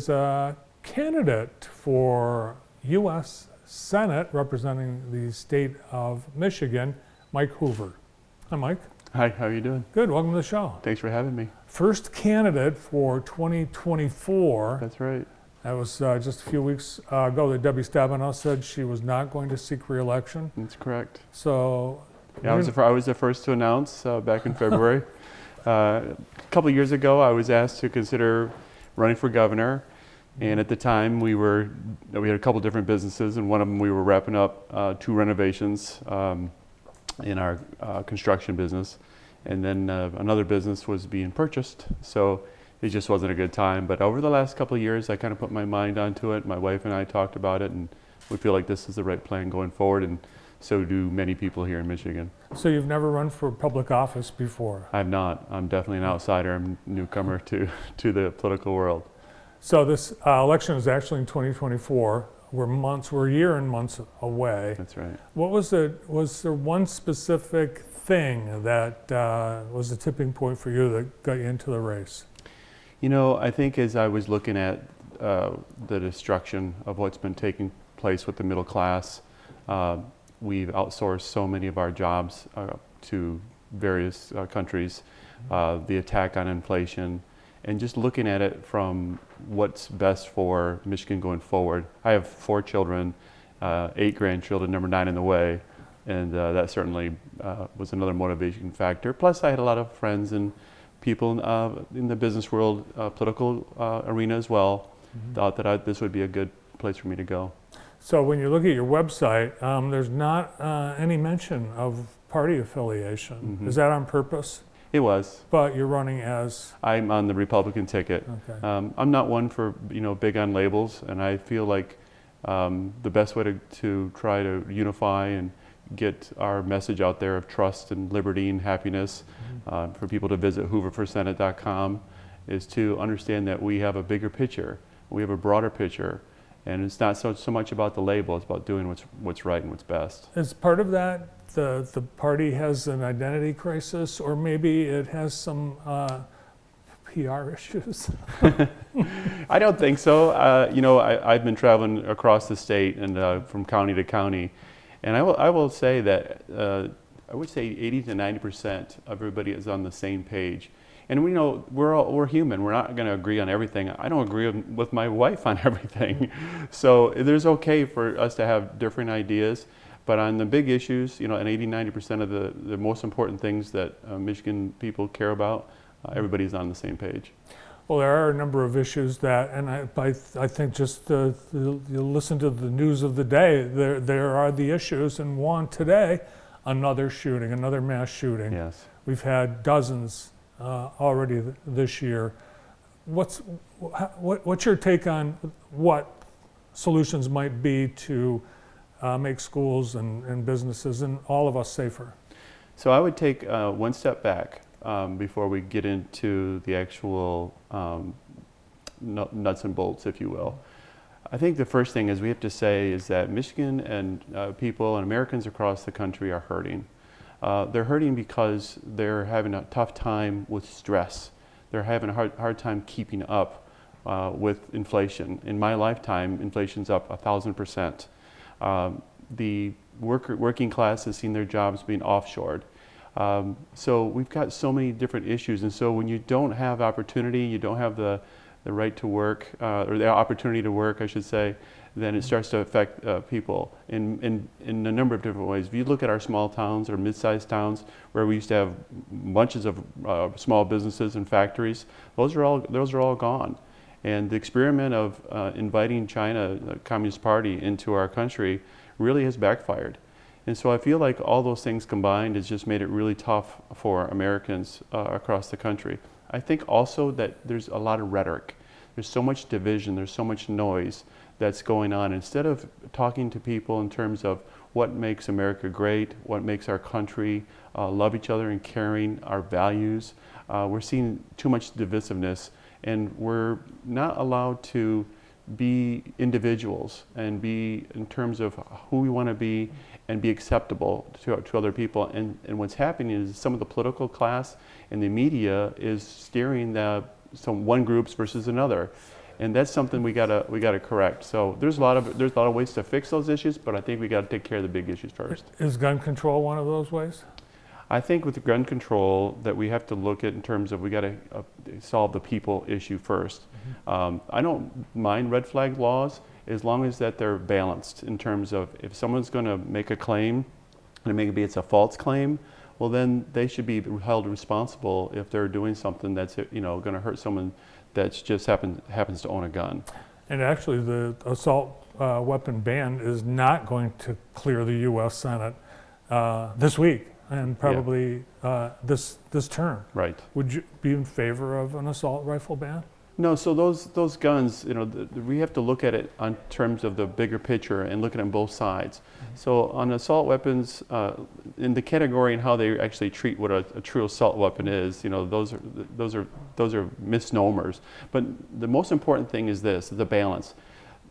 is a candidate for U.S. Senate representing the state of Michigan, Mike Hoover. Hi, Mike. Hi, how are you doing? Good, welcome to the show. Thanks for having me. First candidate for 2024. That's right. That was just a few weeks ago that Debbie Stabenow said she was not going to seek re-election. That's correct. So, yeah, I was the first to announce back in February. A couple of years ago, I was asked to consider running for governor, and at the time we had a couple different businesses, and one of them we were wrapping up 2 renovations in our construction business, and then another business was being purchased. So it just wasn't a good time. But over the last couple of years, I kind of put my mind onto it. My wife and I talked about it, and we feel like this is the right plan going forward, and so do many people here in Michigan. So you've never run for public office before? I've not. I'm definitely an outsider. I'm a newcomer to the political world. So this election is actually in 2024. We're a year and months away. That's right. Was there one specific thing that was the tipping point for you that got you into the race? You know, I think as I was looking at the destruction of what's been taking place with the middle class, we've outsourced so many of our jobs to various countries, the attack on inflation, and just looking at it from what's best for Michigan going forward. I have 4 children, 8 grandchildren, number 9 in the way, and that certainly was another motivation factor. Plus, I had a lot of friends and people in the business world, political arena as well, thought that this would be a good place for me to go. So when you look at your website, there's not any mention of party affiliation. Is that on purpose? It was. But you're running as? I'm on the Republican ticket. Okay. I'm not one for big on labels, and I feel like the best way to try to unify and get our message out there of trust and liberty and happiness for people to visit hooverforsenate.com is to understand that we have a bigger picture, we have a broader picture, and it's not so much about the label, it's about doing what's right and what's best. As part of that, the party has an identity crisis, or maybe it has some PR issues? I don't think so. I've been traveling across the state and from county to county, and I will say that I would say 80 to 90% of everybody is on the same page. And we know we're human. We're not going to agree on everything. I don't agree with my wife on everything. So there's okay for us to have different ideas. But on the big issues, and 80-90% of the most important things that Michigan people care about, everybody's on the same page. Well, there are a number of issues that, and I think just you listen to the news of the day, there are the issues, and one today, another shooting, another mass shooting. Yes. We've had dozens already this year. What's your take on what solutions might be to make schools and businesses and all of us safer? So I would take one step back before we get into the actual nuts and bolts, if you will. I think the first thing is we have to say is that Michigan and people and Americans across the country are hurting. They're hurting because they're having a tough time with stress. They're having a hard time keeping up with inflation. In my lifetime, inflation's up 1,000%. The working class has seen their jobs being offshored. So we've got so many different issues, and so when you don't have opportunity, you don't have the right to work, or the opportunity to work, I should say, then it starts to affect people in a number of different ways. If you look at our small towns or mid-sized towns where we used to have bunches of small businesses and factories, those are all gone. And the experiment of inviting China, the Communist Party, into our country really has backfired. And so I feel like all those things combined has just made it really tough for Americans across the country. I think also that there's a lot of rhetoric. There's so much division, there's so much noise that's going on. Instead of talking to people in terms of what makes America great, what makes our country love each other and caring, our values, we're seeing too much divisiveness, and we're not allowed to be individuals and be in terms of who we want to be and be acceptable to other people. And what's happening is some of the political class and the media is steering one groups versus another. And that's something we gotta correct. So there's a lot of ways to fix those issues, but I think we gotta take care of the big issues first. Is gun control one of those ways? I think with the gun control that we have to look at in terms of we got to solve the people issue first. I don't mind red flag laws as long as that they're balanced in terms of if someone's going to make a claim and maybe it's a false claim, well then they should be held responsible if they're doing something that's going to hurt someone that just happens to own a gun. And actually, the assault weapon ban is not going to clear the U.S. Senate this week. And probably this term. Right. Would you be in favor of an assault rifle ban? No, so those guns, we have to look at it on terms of the bigger picture and look at it on both sides. So on assault weapons, in the category and how they actually treat what a true assault weapon is, those are misnomers. But the most important thing is this: the balance.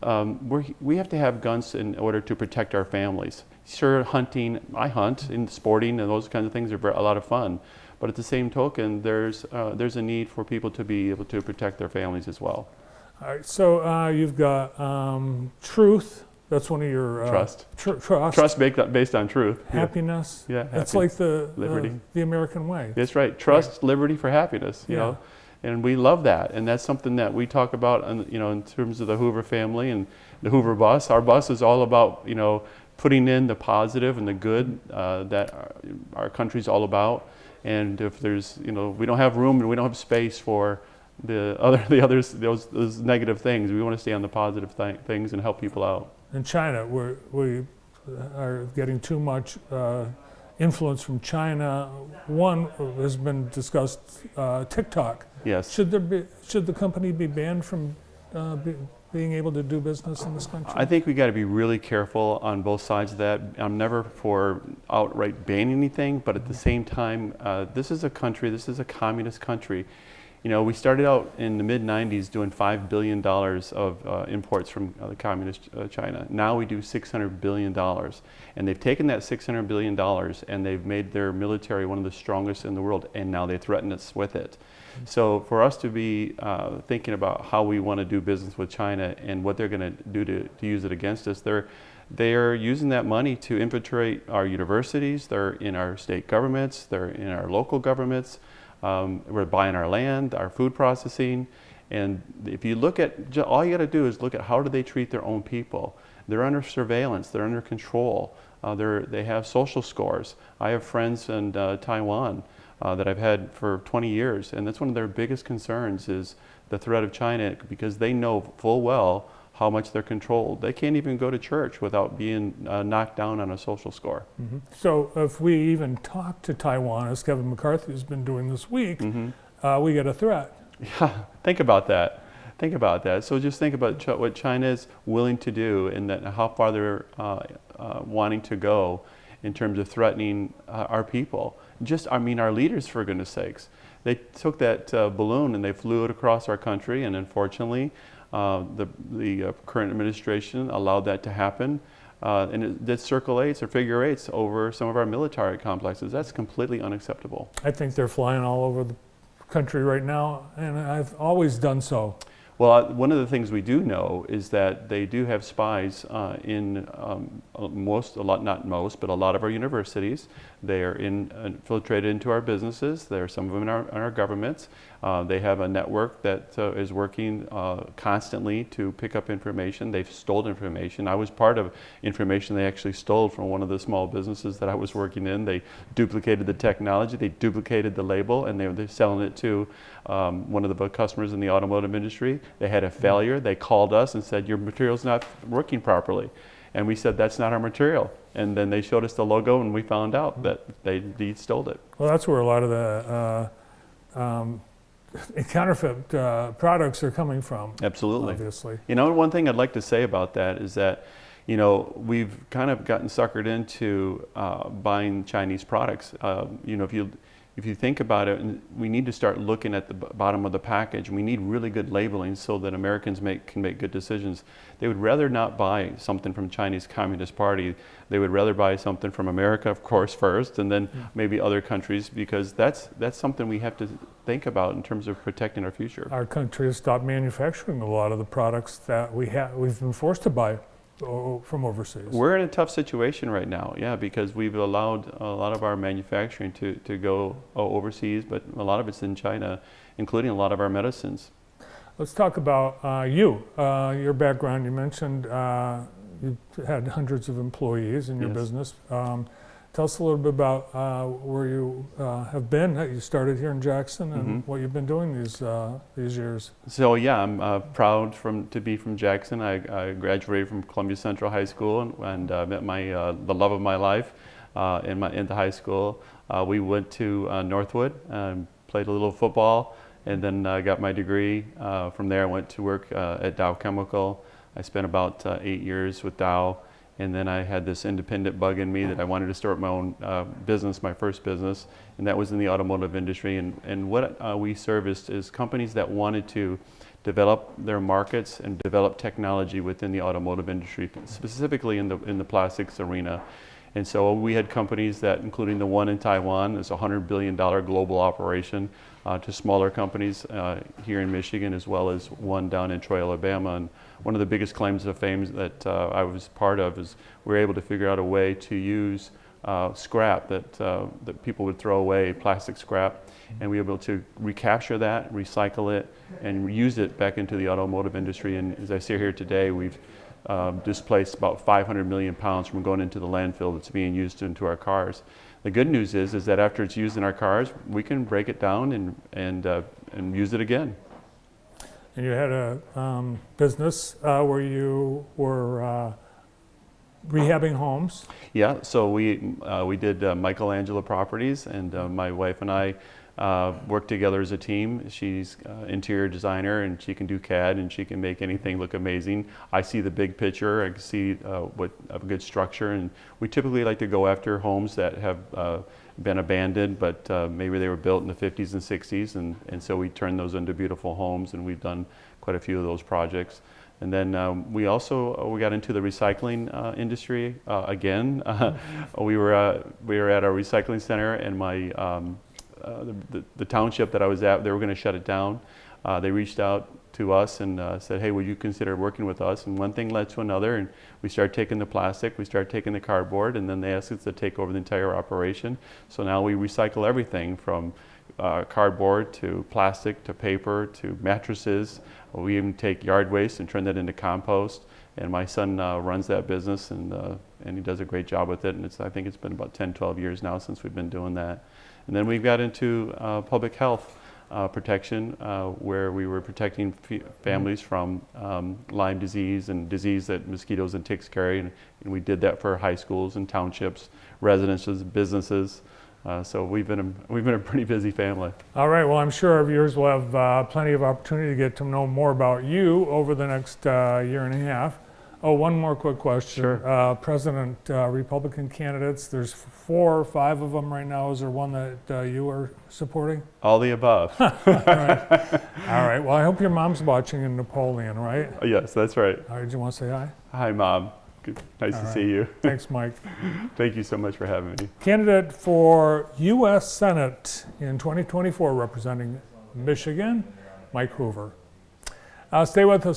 We have to have guns in order to protect our families. Sure, hunting, I hunt, and sporting and those kinds of things are a lot of fun. But at the same token, there's a need for people to be able to protect their families as well. All right, so you've got truth. That's one of your trust. Trust. Trust based on truth. Happiness. Yeah. It's like the liberty. The American way. That's right. Trust, liberty for happiness. You Yeah. know, and we love that, and that's something that we talk about. In terms of the Hoover family and the Hoover bus. Our bus is all about putting in the positive and the good that our country's all about. And if there's we don't have room and we don't have space for those negative things, we want to stay on the positive things and help people out. In China, we are getting too much influence from China. One has been discussed, TikTok. Yes. Should the company be banned from being able to do business in this country? I think we got to be really careful on both sides of that. I'm never for outright banning anything, but at the same time, this is a communist country. We started out in the mid-90s doing $5 billion of imports from the communist China. Now we do $600 billion. And they've taken that $600 billion and they've made their military one of the strongest in the world, and now they threaten us with it. So for us to be thinking about how we want to do business with China and what they're going to do to use it against us, they're using that money to infiltrate our universities, they're in our state governments, they're in our local governments. We're buying our land, our food processing, and if you look at, all you got to do is look at how do they treat their own people. They're under surveillance, they're under control, they have social scores. I have friends in Taiwan that I've had for 20 years, and that's one of their biggest concerns is the threat of China, because they know full well how much they're controlled. They can't even go to church without being knocked down on a social score. Mm-hmm. So if we even talk to Taiwan, as Kevin McCarthy has been doing this week, we get a threat. Yeah, think about that. Think about that. So just think about what China is willing to do and how far they're wanting to go in terms of threatening our people. Our leaders, for goodness sakes. They took that balloon and they flew it across our country, and unfortunately, the current administration allowed that to happen, and it did circle eights or figure eights over some of our military complexes. That's completely unacceptable. I think they're flying all over the country right now, and I've always done so. Well, one of the things we do know is that they do have spies in not most, but a lot of our universities. They are infiltrated into our businesses. There are some of them in our governments. They have a network that is working constantly to pick up information. They've stolen information. I was part of information they actually stole from one of the small businesses that I was working in. They duplicated the technology, they duplicated the label, and they're selling it to one of the customers in the automotive industry. They had a failure. They called us and said, your material's not working properly. And we said, that's not our material. And then they showed us the logo, and we found out that they stole it. Well, that's where a lot of the counterfeit products are coming from. Absolutely. Obviously. One thing I'd like to say about that is that, we've kind of gotten suckered into buying Chinese products. If if you think about it, we need to start looking at the bottom of the package. We need really good labeling so that Americans can make good decisions. They would rather not buy something from Chinese Communist Party. They would rather buy something from America, of course, first, and then maybe other countries, because that's something we have to think about in terms of protecting our future. Our country has stopped manufacturing a lot of the products that we've been forced to buy from overseas. We're in a tough situation right now, yeah, because we've allowed a lot of our manufacturing to go overseas, but a lot of it's in China, including a lot of our medicines. Let's talk about your background. You mentioned you had hundreds of employees in your Yes. business. Tell us a little bit about where you have been. You started here in Jackson, and what you've been doing these years. So yeah, I'm proud to be from Jackson. I graduated from Columbia Central High School and met the love of my life in the high school. We went to Northwood, played a little football, and then got my degree. From there, I went to work at Dow Chemical. I spent about 8 years with Dow. And then I had this independent bug in me that I wanted to start my own business, my first business, and that was in the automotive industry. And what we serviced is companies that wanted to develop their markets and develop technology within the automotive industry, specifically in the plastics arena. And so we had companies that, including the one in Taiwan, is a $100 billion global operation, to smaller companies here in Michigan, as well as one down in Troy, Alabama. And one of the biggest claims of fame that I was part of is we were able to figure out a way to use scrap that people would throw away, plastic scrap, and we were able to recapture that, recycle it, and use it back into the automotive industry. And as I sit here today, we've displaced about 500 million pounds from going into the landfill that's being used into our cars. The good news is that after it's used in our cars, we can break it down and use it again. And you had a business where you were rehabbing homes. Yeah, so we did Michelangelo Properties, and my wife and I work together as a team. She's interior designer, and she can do CAD, and she can make anything look amazing. I see the big picture. I can see what a good structure, and we typically like to go after homes that have been abandoned, but maybe they were built in the 50s and 60s, and so we turn those into beautiful homes, and we've done quite a few of those projects. And then we got into the recycling industry again. We were at our recycling center, and the township that I was at, they were going to shut it down. They reached out to us and said, hey, would you consider working with us? And one thing led to another, and we started taking the plastic, we started taking the cardboard, and then they asked us to take over the entire operation. So now we recycle everything from cardboard to plastic to paper to mattresses. We even take yard waste and turn that into compost. And my son runs that business, and he does a great job with it. And I think it's been about 10, 12 years now since we've been doing that. And then we got into public health protection, where we were protecting families from Lyme disease and disease that mosquitoes and ticks carry. And we did that for high schools and townships, residences, businesses. So we've been a pretty busy family. All right. Well, I'm sure our viewers will have plenty of opportunity to get to know more about you over the next year and a half. Oh, one more quick question. Sure. President, Republican candidates, there's 4 or 5 of them right now. Is there one that you are supporting? All the above. All right. All right. Well, I hope your mom's watching in Napoleon, right? Yes, that's right. All right. Do you want to say hi? Hi, Mom. Good. Nice to see you. Thanks, Mike. Thank you so much for having me. Candidate for U.S. Senate in 2024 representing Michigan, Mike Hoover. Stay with us.